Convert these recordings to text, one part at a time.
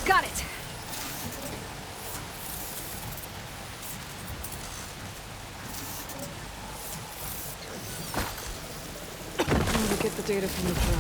Got it! How to get the data from the drone.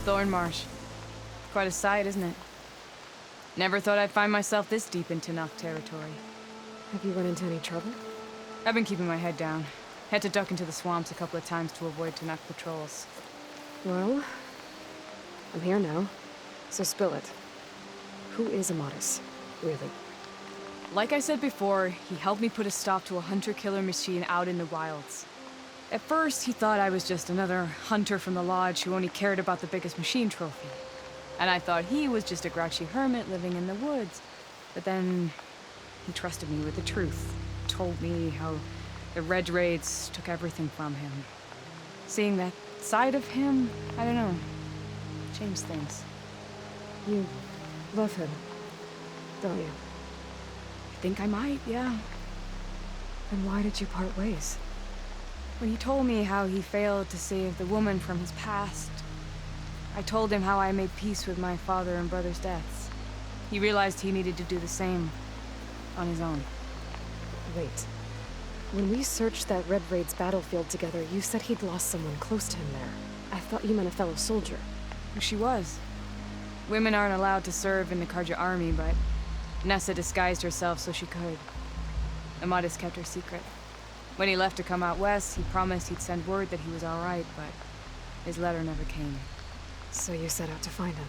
Thorn Marsh. Quite a sight, isn't it? Never thought I'd find myself this deep into Nock territory. Have you run into any trouble? I've been keeping my head down. Had to duck into the swamps a couple of times to avoid Tanakh patrols. Well, I'm here now, so spill it. Who is Amatis, really? Like I said before, he helped me put a stop to a hunter-killer machine out in the wilds. At first, he thought I was just another hunter from the lodge who only cared about the biggest machine trophy. And I thought he was just a grouchy hermit living in the woods. But then, he trusted me with the truth. Told me how the Red Raids took everything from him. Seeing that side of him, I don't know, changed things. You love him, don't you? I think I might, yeah. Then why did you part ways? When he told me how he failed to save the woman from his past, I told him how I made peace with my father and brother's deaths. He realized he needed to do the same on his own. Wait. When we searched that Red Raid's battlefield together, you said he'd lost someone close to him there. I thought you meant a fellow soldier. She was. Women aren't allowed to serve in the Karja army, but Nessa disguised herself so she could. Amatis kept her secret. When he left to come out west, he promised he'd send word that he was all right, but his letter never came. So you set out to find him.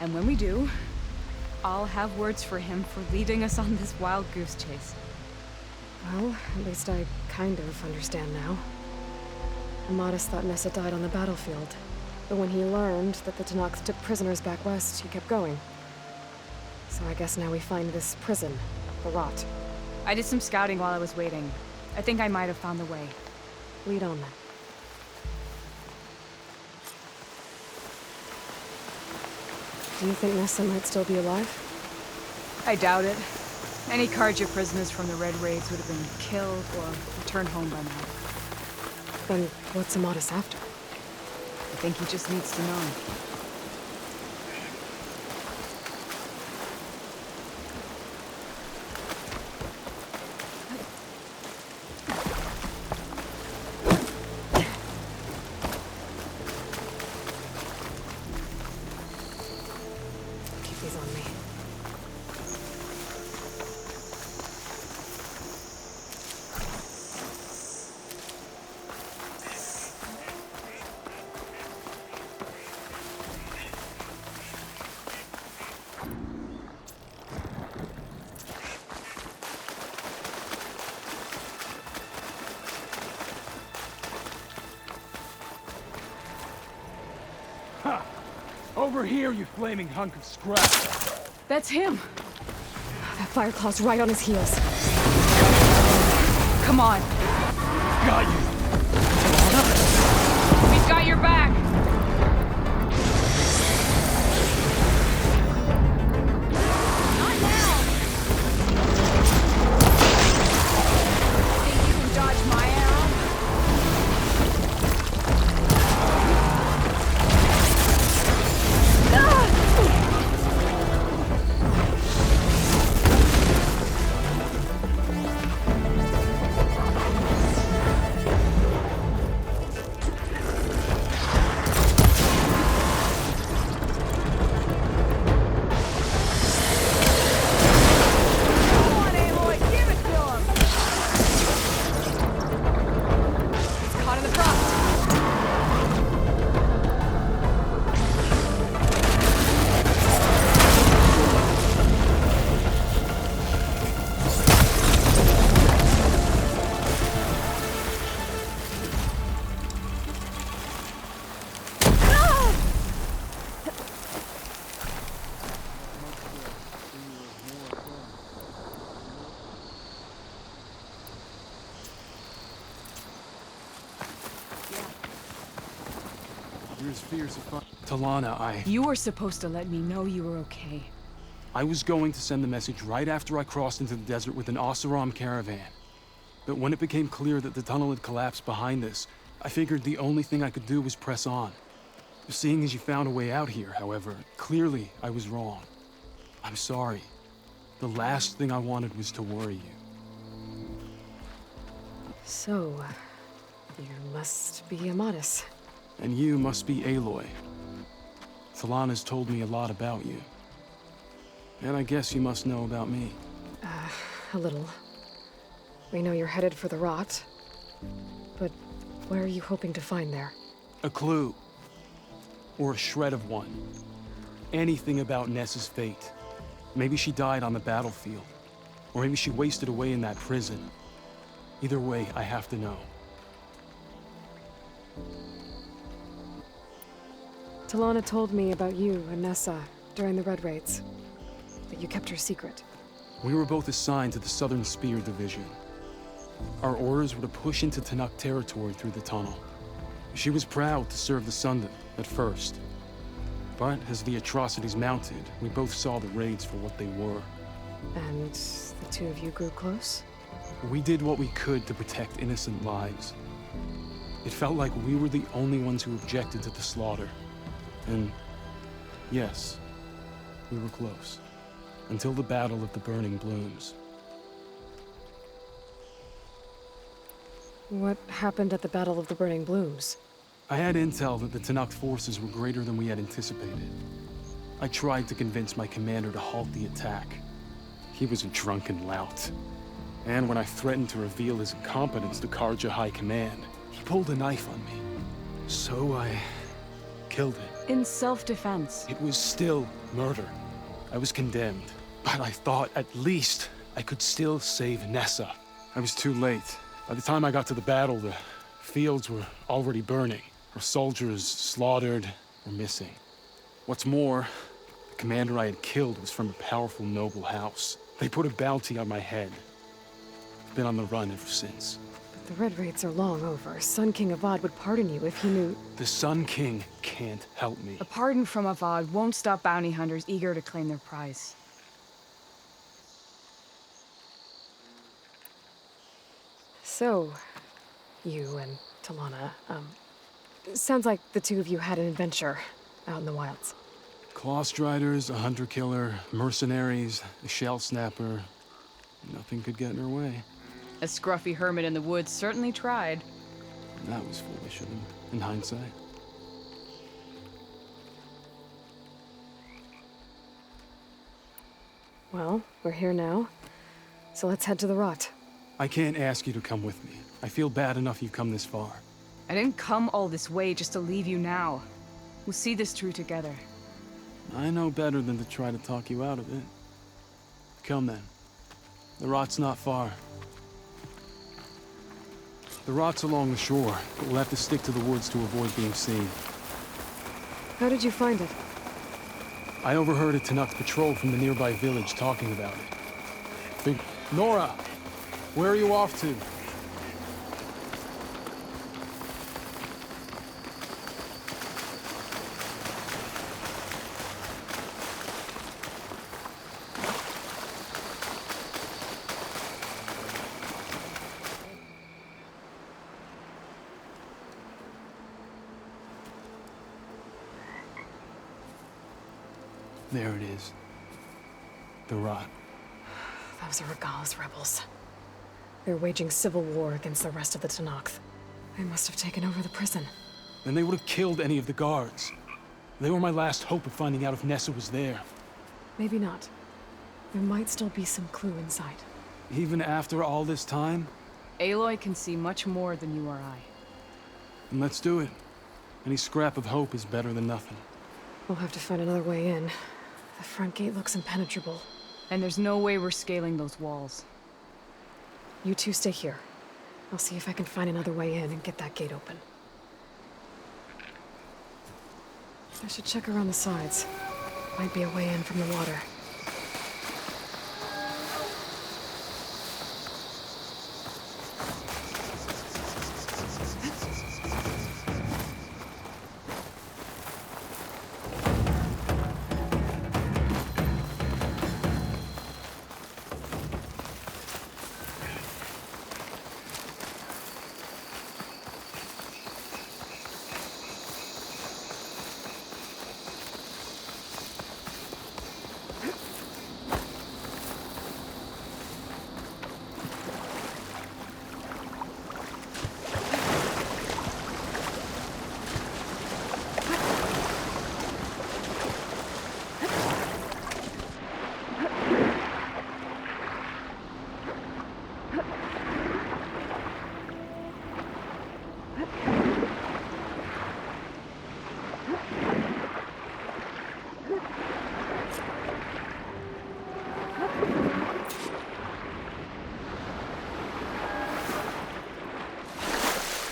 And when we do, I'll have words for him for leading us on this wild goose chase. Well, at least I kind of understand now. Amatis thought Nessa died on the battlefield, but when he learned that the Tanakh took prisoners back west, he kept going. So I guess now we find this prison, the Rot. I did some scouting while I was waiting. I think I might have found the way. Lead on then. Do you think Nessa might still be alive? I doubt it. Any Karja prisoners from the Red Raids would have been killed or returned home by now. Then what's Amatis after? I think he just needs to know. Keep these on me. Over here, you flaming hunk of scrap! That's him! That Fireclaw's right on his heels. Come on! Got you! We've got your back! Not now! Think you can dodge my arrow? You're as fierce as fun. Talana, You were supposed to let me know you were okay. I was going to send the message right after I crossed into the desert with an Oseram caravan. But when it became clear that the tunnel had collapsed behind us, I figured the only thing I could do was press on. Seeing as you found a way out here, however, clearly I was wrong. I'm sorry. The last thing I wanted was to worry you. So, you must be Amatis. And you must be Aloy. Talana's told me a lot about you. And I guess you must know about me. A little. We know you're headed for the rot. But what are you hoping to find there? A clue. Or a shred of one. Anything about Ness's fate. Maybe she died on the battlefield. Or maybe she wasted away in that prison. Either way, I have to know. Talana told me about you and Nessa during the Red Raids. That you kept her secret. We were both assigned to the Southern Spear Division. Our orders were to push into Tanakh territory through the tunnel. She was proud to serve the Sundom at first. But as the atrocities mounted, we both saw the raids for what they were. And the two of you grew close? We did what we could to protect innocent lives. It felt like we were the only ones who objected to the slaughter. And yes, we were close. Until the Battle of the Burning Blooms. What happened at the Battle of the Burning Blooms? I had intel that the Tanakh forces were greater than we had anticipated. I tried to convince my commander to halt the attack. He was a drunken lout. And when I threatened to reveal his incompetence to Karja High Command, he pulled a knife on me. So I killed it. In self-defense. It was still murder. I was condemned. But I thought at least I could still save Nessa. I was too late. By the time I got to the battle, the fields were already burning. Our soldiers slaughtered or missing. What's more, the commander I had killed was from a powerful noble house. They put a bounty on my head. I've been on the run ever since. But the Red Raids are long over. Sun King Avad would pardon you if he knew... The Sun King can't help me. A pardon from Avad won't stop bounty hunters eager to claim their prize. So, you and Talana, sounds like the two of you had an adventure out in the wilds. Clawstriders, a hunter-killer, mercenaries, a shell snapper. Nothing could get in her way. A scruffy hermit in the woods certainly tried. That was foolish of him, in hindsight. Well, we're here now, so let's head to the rot. I can't ask you to come with me. I feel bad enough you've come this far. I didn't come all this way just to leave you now. We'll see this through together. I know better than to try to talk you out of it. Come then. The rot's not far. The rot's along the shore, but we'll have to stick to the woods to avoid being seen. How did you find it? I overheard a Tanakh patrol from the nearby village talking about it. Nora! Where are you off to? There it is. The rot. Those are Regal's rebels. They're waging civil war against the rest of the Tanakh. They must have taken over the prison. Then they would have killed any of the guards. They were my last hope of finding out if Nessa was there. Maybe not. There might still be some clue inside. Even after all this time? Aloy can see much more than you or I. Then let's do it. Any scrap of hope is better than nothing. We'll have to find another way in. The front gate looks impenetrable. And there's no way we're scaling those walls. You two stay here. I'll see if I can find another way in and get that gate open. I should check around the sides. Might be a way in from the water.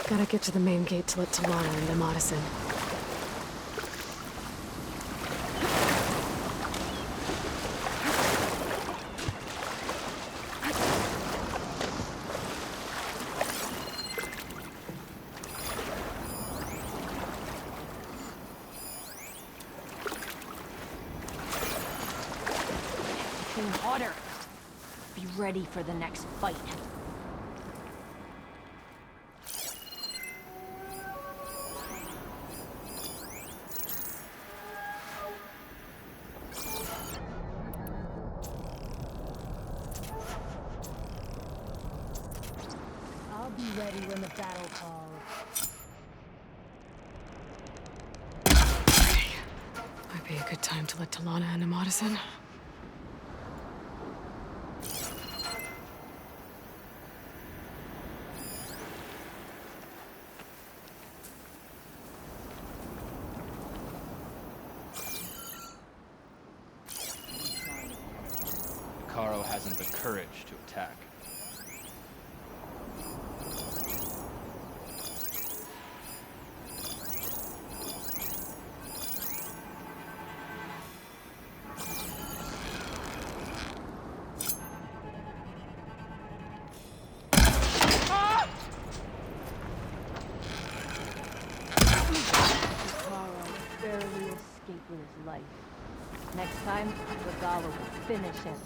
Gotta get to the main gate to let Talana and them Odyssey. Getting hotter. Be ready for the next fight. I'll be ready when the battle calls. Might be a good time to let Talana and them Odyssey. Caro hasn't the courage to attack. Caro barely escaped with his life. Next time, Regalo will finish him.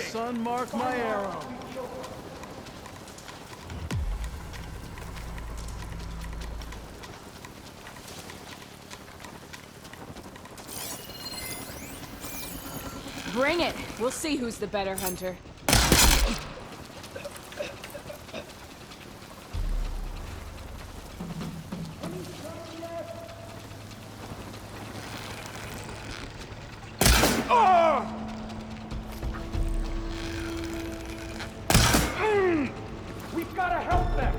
son, mark my arrow. Bring it. We'll see who's the better hunter. We've got to help them!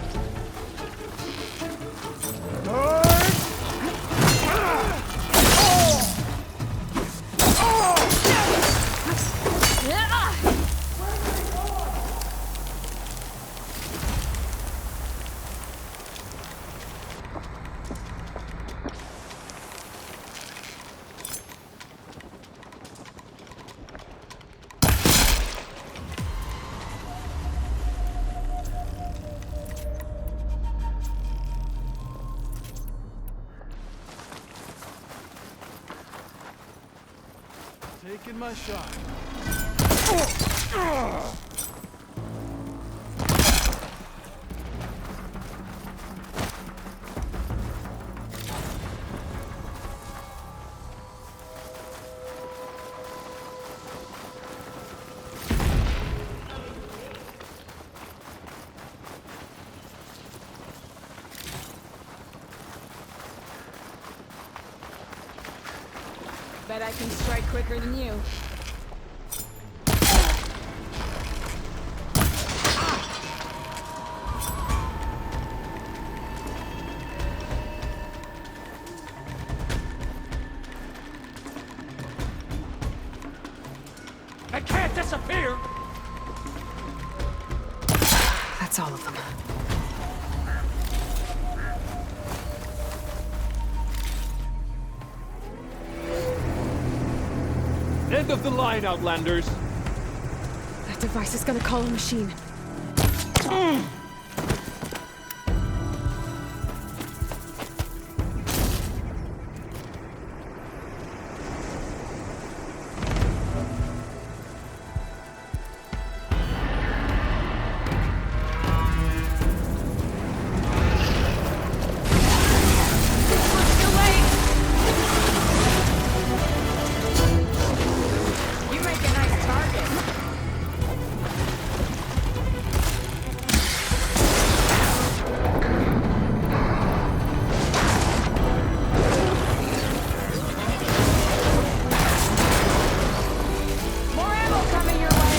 Taking my shot. Bet I can strike quicker than you. I can't disappear! That's all of them. End of the line, Outlanders! That device is gonna call a machine. You make a nice target. More ammo coming your way.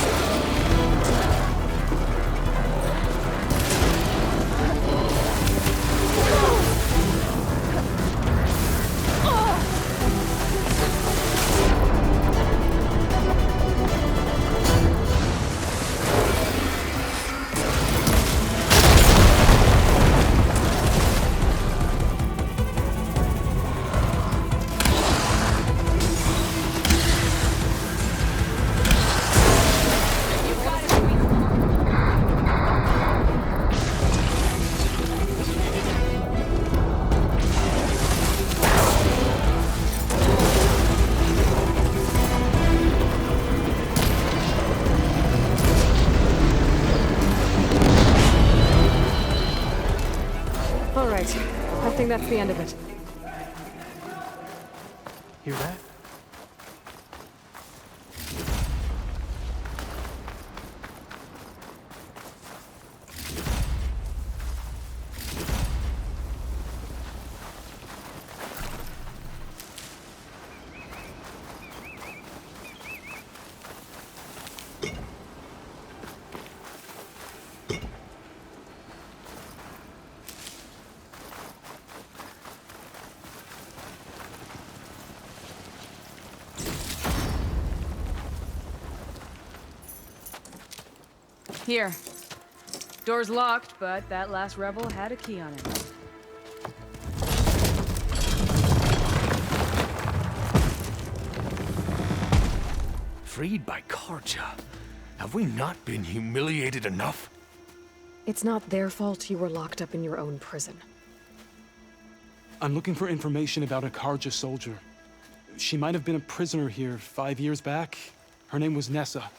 You got it, sweet. All right. I think that's the end of it. Hear that? Here. Door's locked, but that last rebel had a key on it. Freed by Karja? Have we not been humiliated enough? It's not their fault you were locked up in your own prison. I'm looking for information about a Karja soldier. She might have been a prisoner here 5 years back. Her name was Nessa.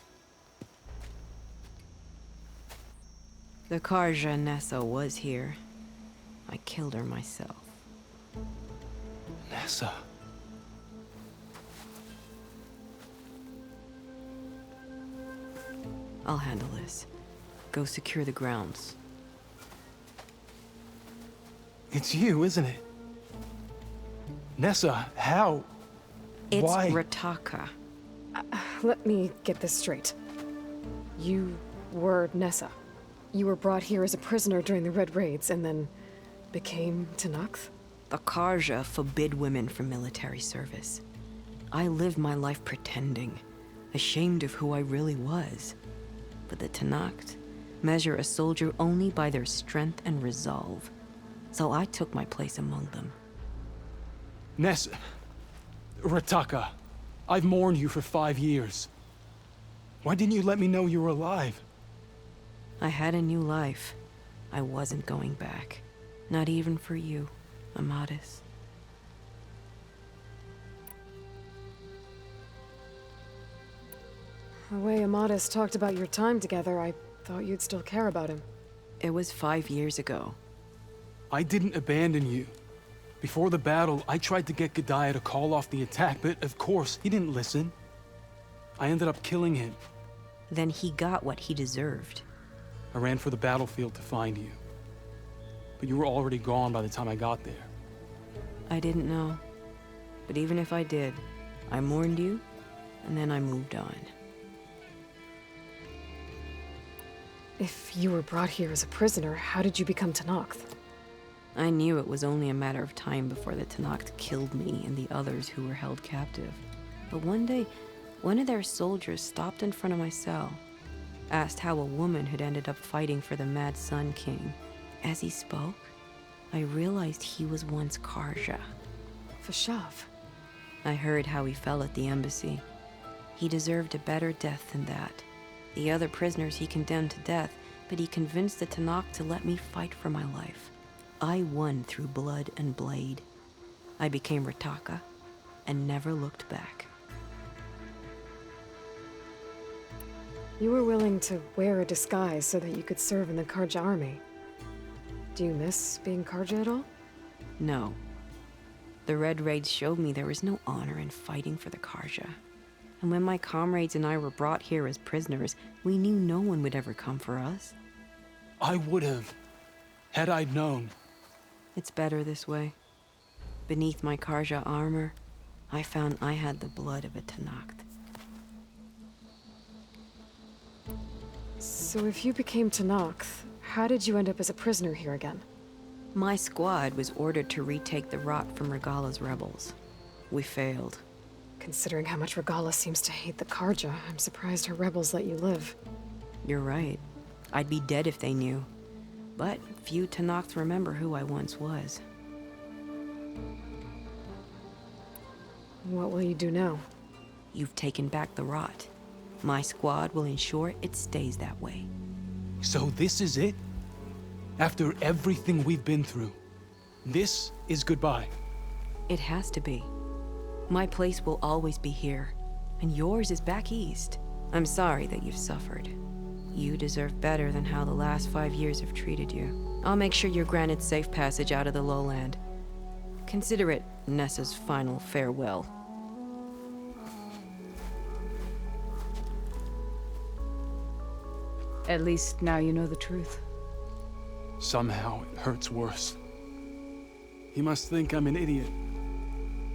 The Karja Nessa was here. I killed her myself. Nessa. I'll handle this. Go secure the grounds. It's you, isn't it? Nessa, how? It's Why? Rataka. Let me get this straight. You were Nessa. You were brought here as a prisoner during the Red Raids and then became Tenakth? The Karja forbid women from military service. I lived my life pretending, ashamed of who I really was. But the Tenakth measure a soldier only by their strength and resolve. So I took my place among them. Nessa. Rataka. I've mourned you for 5 years. Why didn't you let me know you were alive? I had a new life. I wasn't going back. Not even for you, Amadis. The way Amadis talked about your time together, I thought you'd still care about him. It was 5 years ago. I didn't abandon you. Before the battle, I tried to get G'daiah to call off the attack, but of course, he didn't listen. I ended up killing him. Then he got what he deserved. I ran for the battlefield to find you. But you were already gone by the time I got there. I didn't know. But even if I did, I mourned you, and then I moved on. If you were brought here as a prisoner, how did you become Tenakth? I knew it was only a matter of time before the Tenakth killed me and the others who were held captive. But one day, one of their soldiers stopped in front of my cell, asked how a woman had ended up fighting for the Mad Sun King. As he spoke, I realized he was once Karja. Vashav. I heard how he fell at the embassy. He deserved a better death than that. The other prisoners he condemned to death, but he convinced the Tenakth to let me fight for my life. I won through blood and blade. I became Rataka and never looked back. You were willing to wear a disguise so that you could serve in the Karja army. Do you miss being Karja at all? No. The Red Raids showed me there was no honor in fighting for the Karja. And when my comrades and I were brought here as prisoners, we knew no one would ever come for us. I would have, had I known. It's better this way. Beneath my Karja armor, I found I had the blood of a Tenakth. So if you became Tenakth, how did you end up as a prisoner here again? My squad was ordered to retake the Rot from Regala's rebels. We failed. Considering how much Regala seems to hate the Karja, I'm surprised her rebels let you live. You're right. I'd be dead if they knew. But few Tenakth remember who I once was. What will you do now? You've taken back the Rot. My squad will ensure it stays that way. So this is it? After everything we've been through, this is goodbye. It has to be. My place will always be here, and yours is back east. I'm sorry that you've suffered. You deserve better than how the last 5 years have treated you. I'll make sure you're granted safe passage out of the lowland. Consider it Nessa's final farewell. At least now you know the truth. Somehow it hurts worse. He must think I'm an idiot.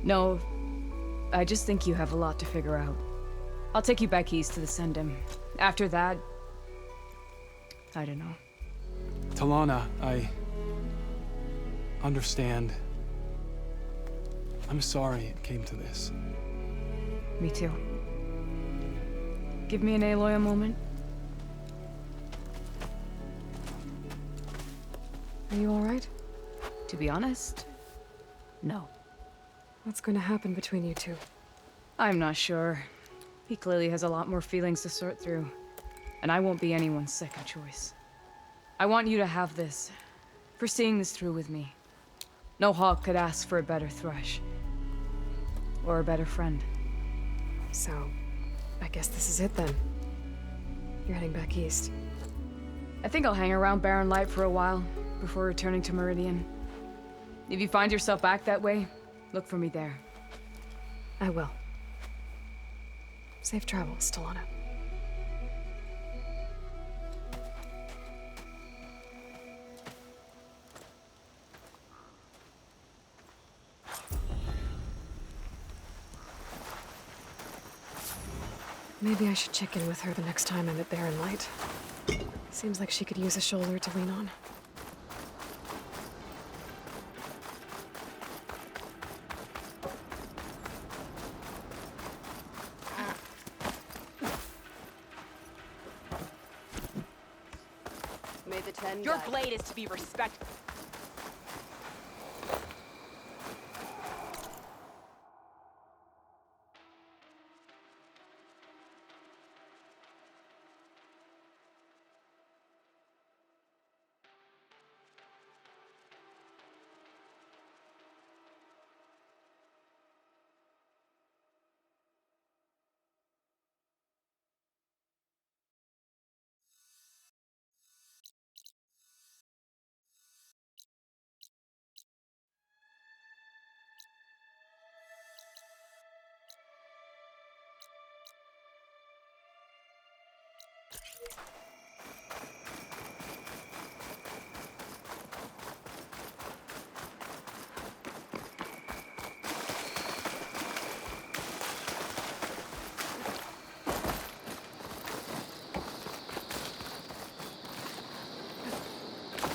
No, I just think you have a lot to figure out. I'll take you back east to the Sendem. After that, I don't know. Talana, I understand. I'm sorry it came to this. Me too. Give me an Aloy a moment. Are you alright? To be honest, no. What's going to happen between you two? I'm not sure. He clearly has a lot more feelings to sort through. And I won't be anyone's second choice. I want you to have this, for seeing this through with me. No hawk could ask for a better thrush. Or a better friend. So, I guess this is it then. You're heading back east. I think I'll hang around Barren Light for a while before returning to Meridian. If you find yourself back that way, look for me there. I will. Safe travels, Talana. Maybe I should check in with her the next time I'm at Barren Light. Seems like she could use a shoulder to lean on. May the 10 Your guide. blade is to be respected.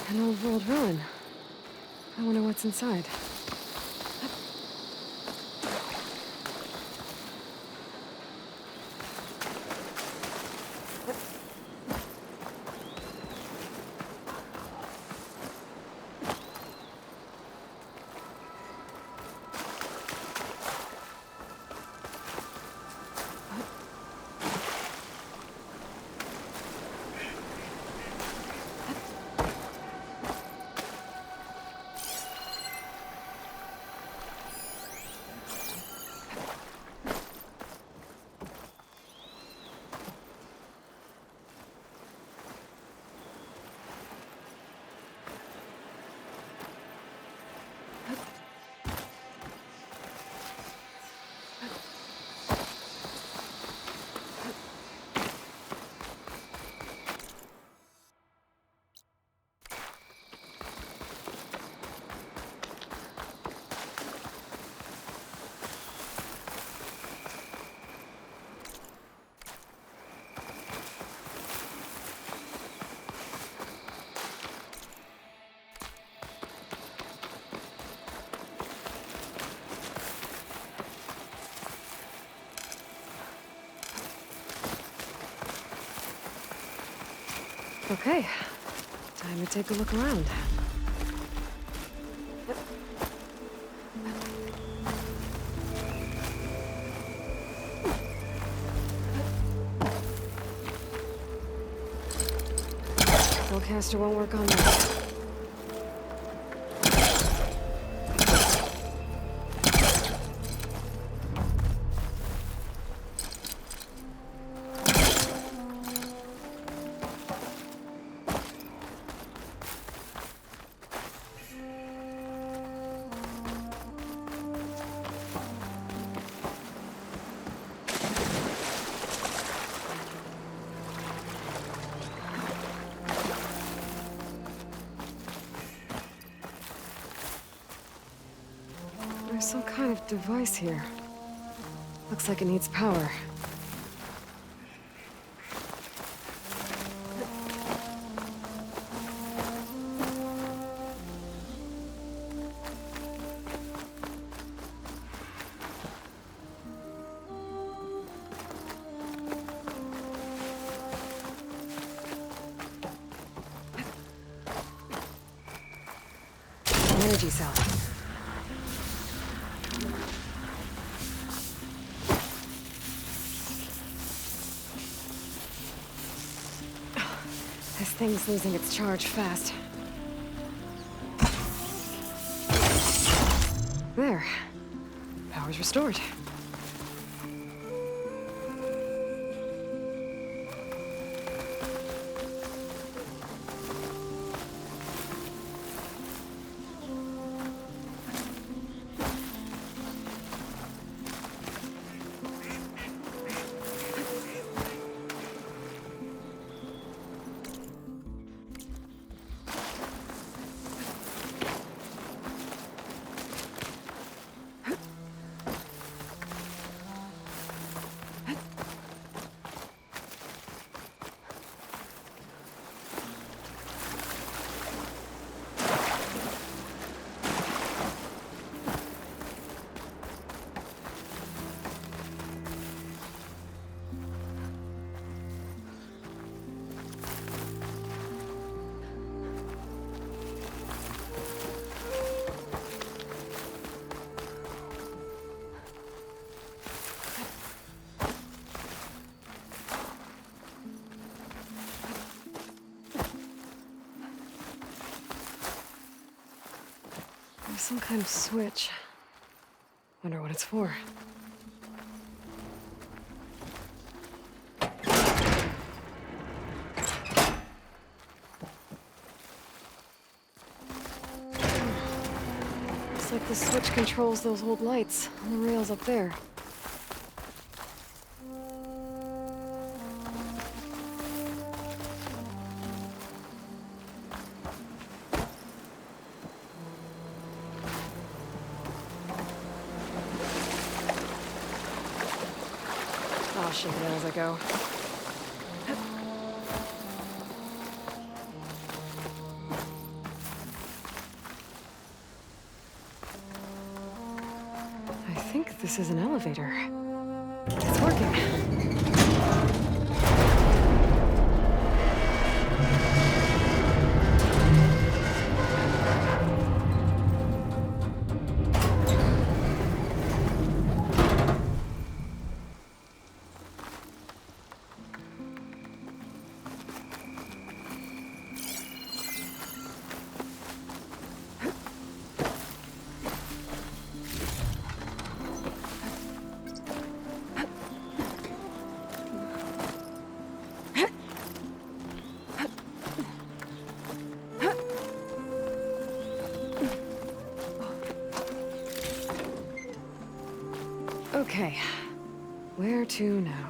An old world ruin. I wonder what's inside. Okay, time to take a look around. Spellcaster won't work on that. There's some kind of device here. Looks like it needs power. An energy cell. This thing's losing its charge fast. There. Power's restored. Some kind of switch. Wonder what it's for. Looks like the switch controls those old lights on the rails up there. I'll shake it as I go. I think this is an elevator. It's working. Okay, where to now?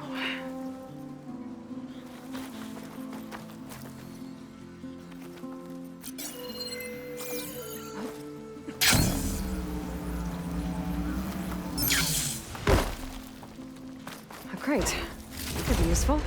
Oh, great. Could be useful.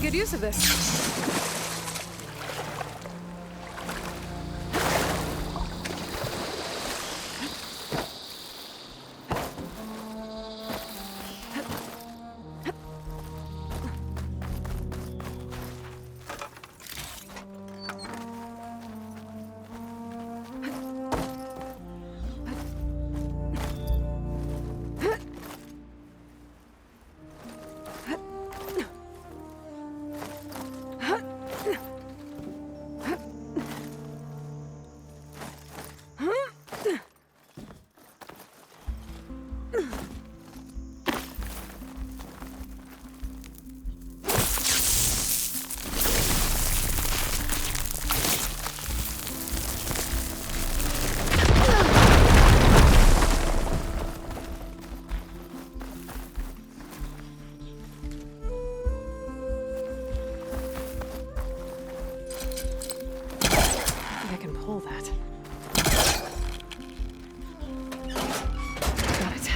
Good use of this. I can pull that. Got it.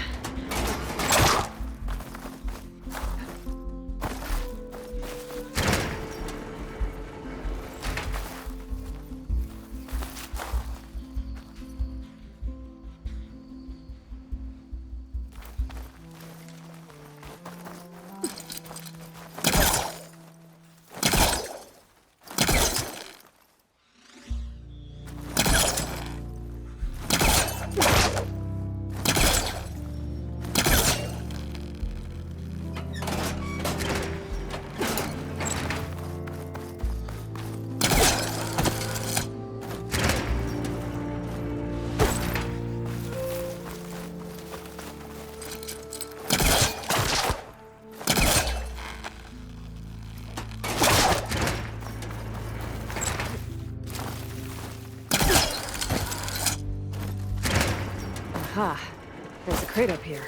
Aha. There's a crate up here.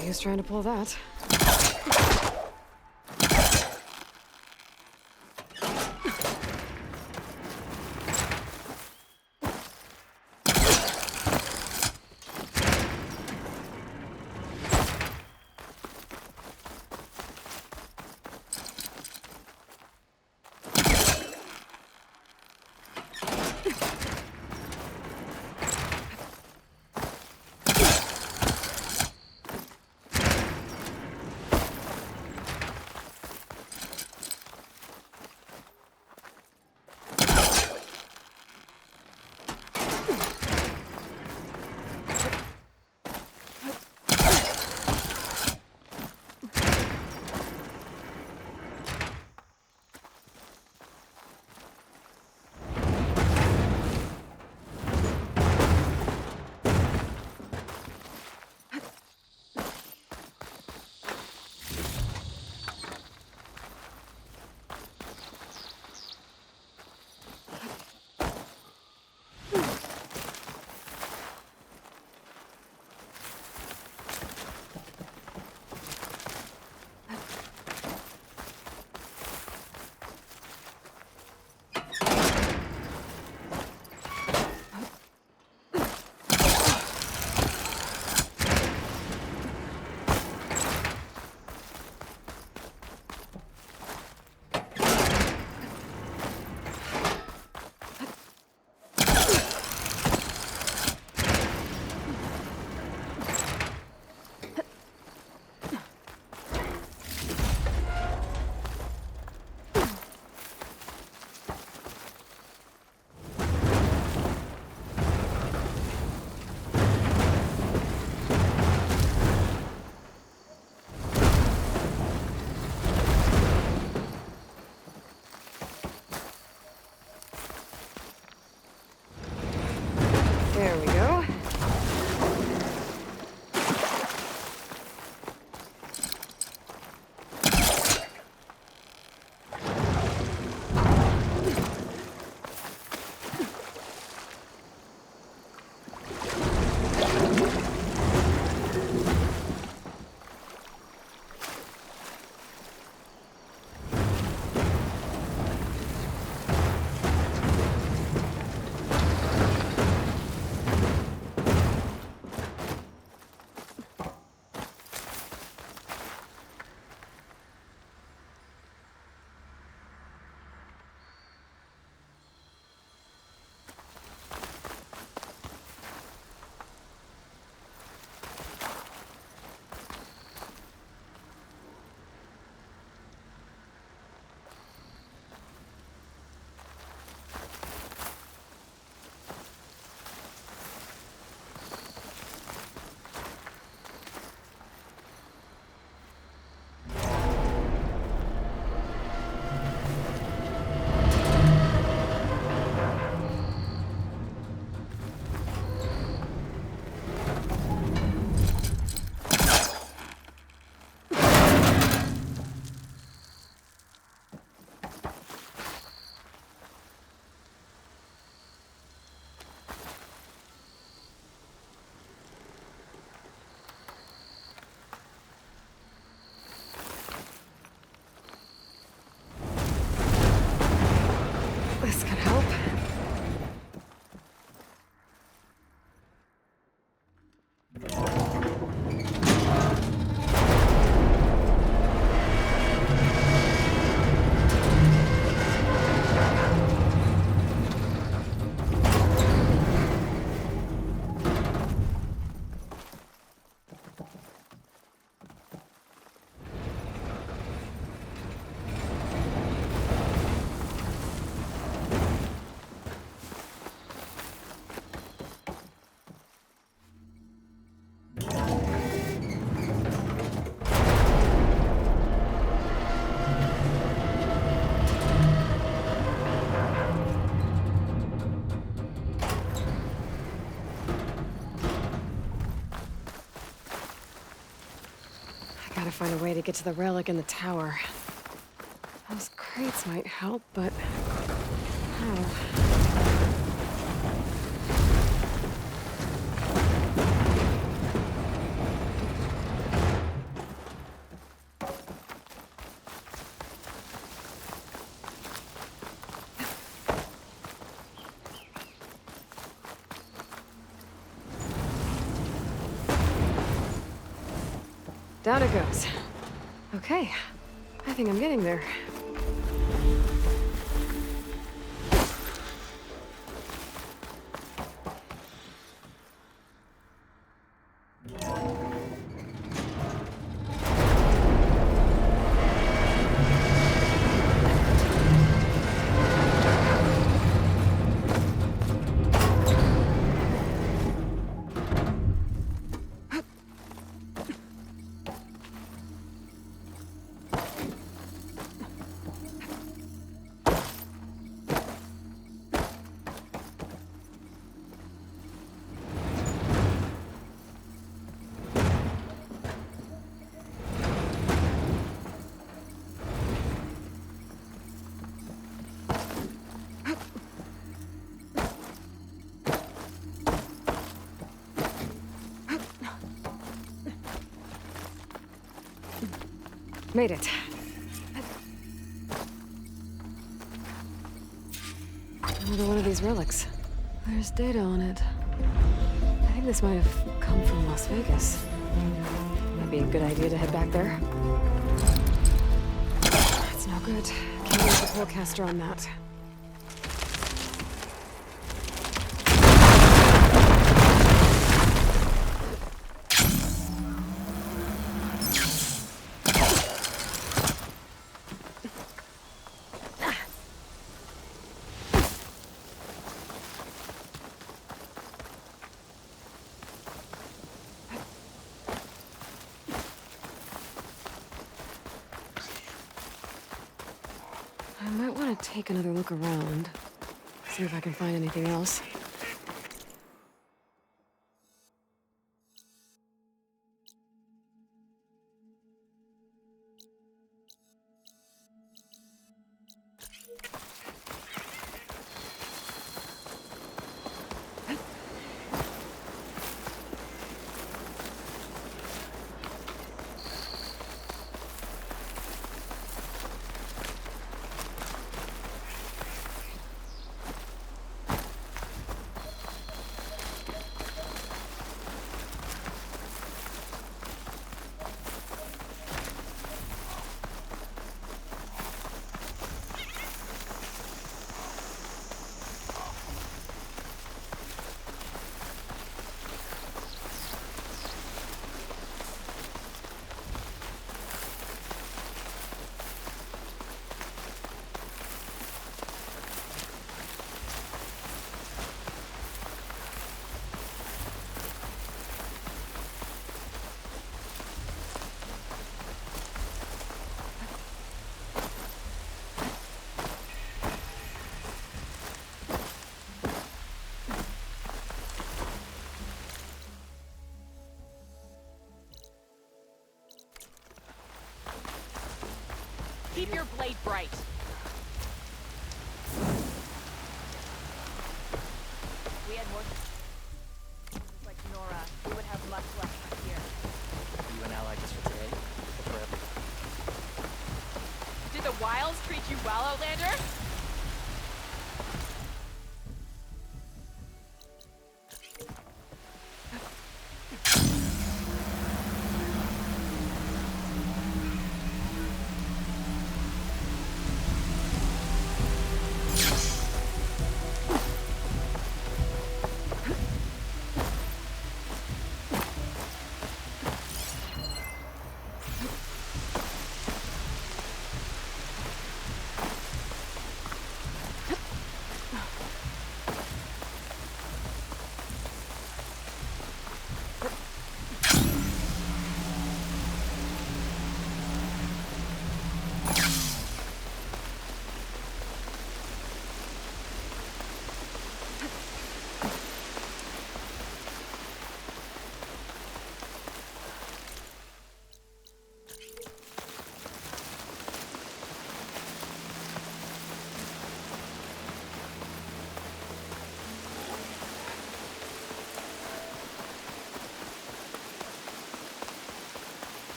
Who's trying to pull that? There we go. This could help. Gotta find a way to get to the relic in the tower. Those crates might help, but how? Down it goes. Okay, I think I'm getting there. Made it. Another one of these relics. There's data on it. I think this might have come from Las Vegas. Might be a good idea to head back there. That's no good. Can't use the forecaster on that. I might want to take another look around. See if I can find anything else. Keep your blade bright. We had more like Nora. We would have much less fun here. You an ally just for today? Or forever? Did the wilds treat you well, Outlander?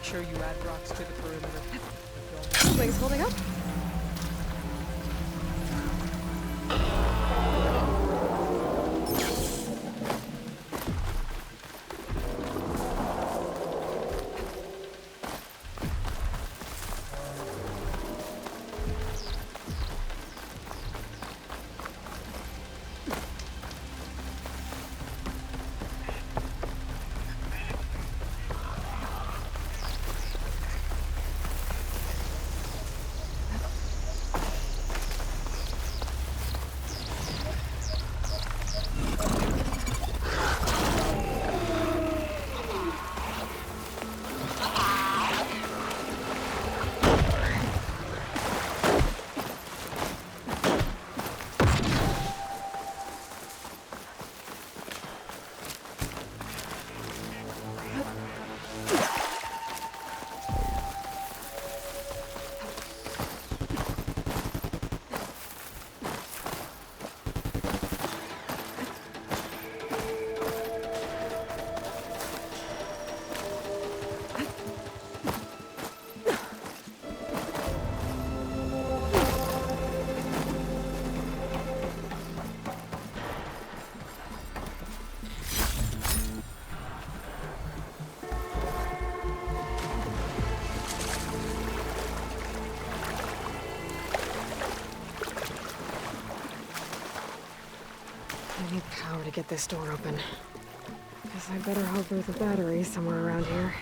sure you add rocks to the perimeter. Wings holding up? I need power to get this door open. Guess I better hope there's a battery somewhere around here.